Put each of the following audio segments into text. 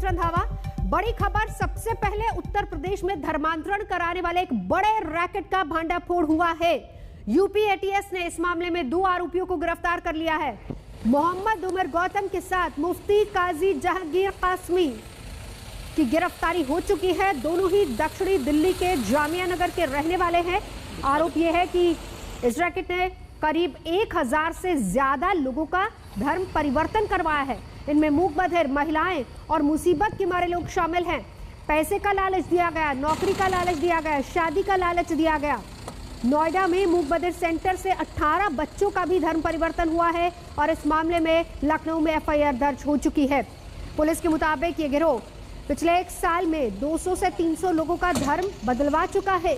नियंत्रण धावा। बड़ी खबर, सबसे पहले उत्तर प्रदेश में धर्मांतरण कराने वाले एक बड़े रैकेट का भांडाफोड़ हुआ है। यूपी एटीएस ने इस मामले में 2 आरोपियों को गिरफ्तार कर लिया है। मोहम्मद उमर गौतम के साथ मुफ्ती काजी जहांगीर कासमी की गिरफ्तारी हो चुकी है। दोनों ही दक्षिणी दिल्ली के जामिया नगर के रहने वाले हैं। आरोप यह है कि इस रैकेट ने करीब 1000 से ज्यादा लोगों का धर्म परिवर्तन करवाया है। इनमें मूक बधिर, महिलाएं और मुसीबत के मारे लोग शामिल हैं। पैसे का लालच दिया गया, नौकरी का लालच दिया गया, शादी का लालच दिया गया। नोएडा में मूक बधिर सेंटर से 18 बच्चों का भी धर्म परिवर्तन हुआ है और इस मामले में लखनऊ में एफआईआर दर्ज हो चुकी है। पुलिस के मुताबिक ये गिरोह पिछले 1 साल में 200 से 300 लोगों का धर्म बदलवा चुका है।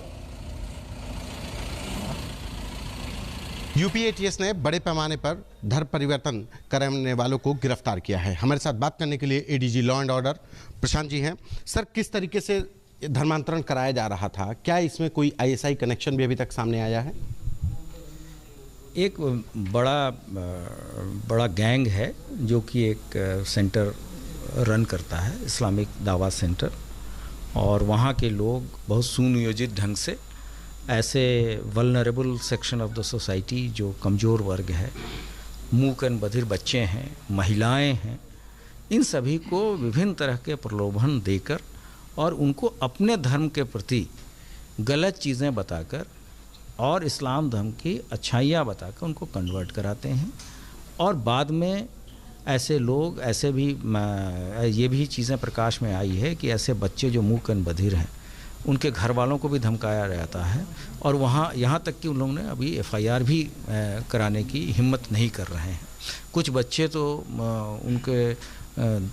यूपी एटीएस ने बड़े पैमाने पर धर्म परिवर्तन कराने वालों को गिरफ्तार किया है। हमारे साथ बात करने के लिए ADG law and order Prashant ji हैं। सर, किस तरीके से धर्मांतरण कराया जा रहा था? क्या इसमें कोई आईएसआई कनेक्शन भी अभी तक सामने आया है? एक बड़ा गैंग है जो कि एक सेंटर रन करता है, इस्लामिक दावा सेंटर, और वहाँ के लोग बहुत सुनियोजित ढंग से ऐसे vulnerable section of the society, जो कमज़ोर वर्ग है, मूक एंड बधिर बच्चे हैं, महिलाएं हैं, इन सभी को विभिन्न तरह के प्रलोभन देकर और उनको अपने धर्म के प्रति गलत चीज़ें बताकर और इस्लाम धर्म की अच्छाइयाँ बताकर उनको कन्वर्ट कराते हैं। और बाद में ऐसे लोग, ऐसे भी ये भी चीज़ें प्रकाश में आई है कि ऐसे बच्चे जो मूक एंड बधिर हैं, उनके घर वालों को भी धमकाया जाता है और वहाँ यहाँ तक कि उन लोगों ने अभी एफआईआर भी कराने की हिम्मत नहीं कर रहे हैं। कुछ बच्चे तो उनके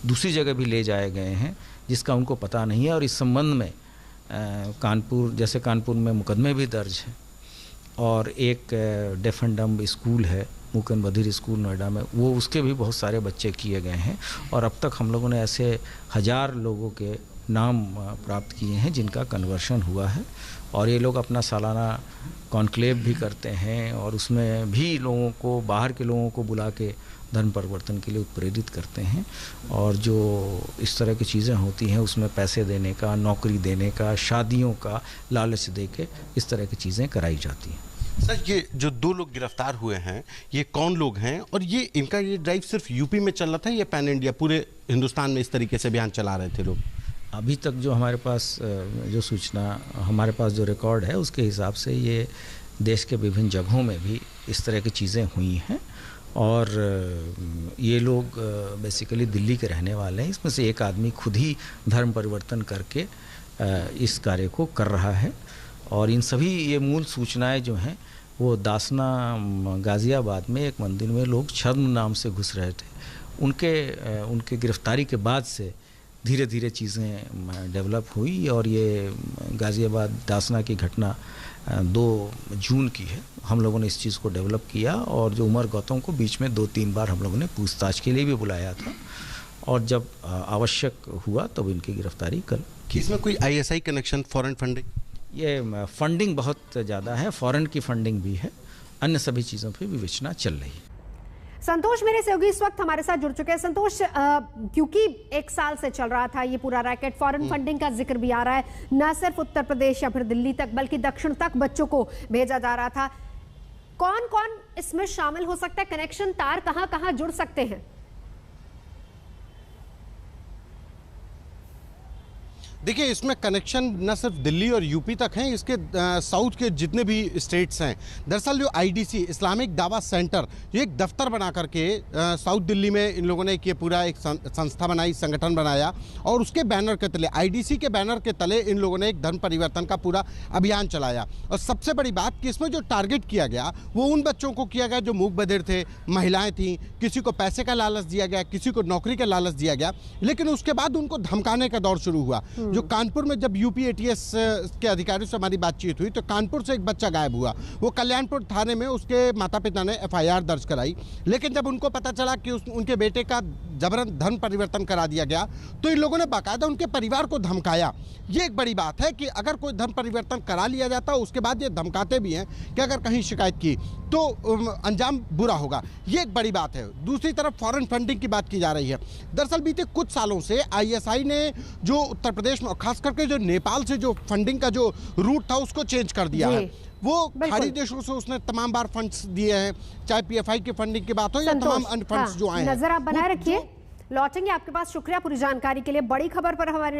दूसरी जगह भी ले जाए गए हैं जिसका उनको पता नहीं है। और इस संबंध में कानपुर में मुकदमे भी दर्ज हैं। और एक डेफ एंड डम्ब स्कूल है, मूक एंड बधिर स्कूल नोएडा में, वो उसके भी बहुत सारे बच्चे किए गए हैं। और अब तक हम लोगों ने ऐसे 1000 लोगों के नाम प्राप्त किए हैं जिनका कन्वर्शन हुआ है। और ये लोग अपना सालाना कॉन्क्लेव भी करते हैं और उसमें भी लोगों को, बाहर के लोगों को बुला के धर्म परिवर्तन के लिए उत्प्रेरित करते हैं। और जो इस तरह की चीज़ें होती हैं उसमें पैसे देने का, नौकरी देने का, शादियों का लालच दे के इस तरह की चीज़ें कराई जाती हैं। सर, ये जो 2 लोग गिरफ्तार हुए हैं, ये कौन लोग हैं और ये इनका ये ड्राइव सिर्फ यूपी में चल रहा था या पैन इंडिया, पूरे हिंदुस्तान में इस तरीके से अभियान चला रहे थे लोग? अभी तक जो हमारे पास जो सूचना, हमारे पास जो रिकॉर्ड है, उसके हिसाब से ये देश के विभिन्न जगहों में भी इस तरह की चीज़ें हुई हैं। और ये लोग बेसिकली दिल्ली के रहने वाले हैं। इसमें से एक आदमी खुद ही धर्म परिवर्तन करके इस कार्य को कर रहा है। और इन सभी ये मूल सूचनाएं जो हैं वो दासना गाज़ियाबाद में एक मंदिर में लोग छद्म नाम से घुस रहे थे। उनके गिरफ्तारी के बाद से धीरे धीरे चीज़ें डेवलप हुई और ये गाज़ियाबाद दासना की घटना 2 जून की है। हम लोगों ने इस चीज़ को डेवलप किया और जो उमर गौतम को बीच में 2-3 बार हम लोगों ने पूछताछ के लिए भी बुलाया था और जब आवश्यक हुआ तब इनकी गिरफ्तारी कर की। इसमें कोई आईएसआई कनेक्शन, फॉरेन फंडिंग? ये फंडिंग बहुत ज़्यादा है, फॉरेन की फंडिंग भी है, अन्य सभी चीज़ों पर विवेचना चल रही है। संतोष मेरे सहयोगी इस वक्त हमारे साथ जुड़ चुके हैं। संतोष, क्योंकि 1 साल से चल रहा था ये पूरा रैकेट, फॉरेन फंडिंग का जिक्र भी आ रहा है, न सिर्फ उत्तर प्रदेश या फिर दिल्ली तक बल्कि दक्षिण तक बच्चों को भेजा जा रहा था। कौन कौन इसमें शामिल हो सकता है? कनेक्शन तार कहां कहां जुड़ सकते हैं? देखिए, इसमें कनेक्शन न सिर्फ दिल्ली और यूपी तक हैं, इसके साउथ के जितने भी स्टेट्स हैं। दरअसल जो आईडीसी, इस्लामिक दावा सेंटर, ये एक दफ्तर बना करके साउथ दिल्ली में इन लोगों ने ये पूरा एक संस्था बनाई, संगठन बनाया और उसके बैनर के तले, आईडीसी के बैनर के तले इन लोगों ने एक धर्म परिवर्तन का पूरा अभियान चलाया। और सबसे बड़ी बात कि इसमें जो टारगेट किया गया वो उन बच्चों को किया गया जो मूक बधिर थे, महिलाएं थीं, किसी को पैसे का लालच दिया गया, किसी को नौकरी का लालच दिया गया। लेकिन उसके बाद उनको धमकाने का दौर शुरू हुआ। जो कानपुर में जब यूपी एटीएस के अधिकारियों से हमारी बातचीत हुई तो कानपुर से एक बच्चा गायब हुआ। वो कल्याणपुर थाने में उसके माता पिता ने एफआईआर दर्ज कराई। लेकिन जब उनको पता चला कि उनके बेटे का जबरन धर्म परिवर्तन करा दिया गया, तो इन लोगों ने बाकायदा उनके परिवार को धमकाया। ये एक बड़ी बात है कि अगर कोई धर्म परिवर्तन करा लिया जाता, उसके बाद ये धमकाते भी हैं कि अगर कहीं शिकायत की तो अंजाम बुरा होगा। ये एक बड़ी बात है। दूसरी तरफ फॉरेन फंडिंग की बात की जा रही है। दरअसल बीते कुछ सालों से आईएसआई ने जो उत्तर प्रदेश में, खास करके जो नेपाल से जो फंडिंग का जो रूट था उसको चेंज कर दिया है। वो खाड़ी देशों से उसने तमाम बार फंड्स दिए हैं, चाहे पीएफआई की फंडिंग की बात हो या तमाम अन्य फंड्स जो आए हैं। नजर आप बनाए रखिए, लौटेंगे आपके पास। शुक्रिया पूरी जानकारी के लिए। बड़ी खबर पर हमारे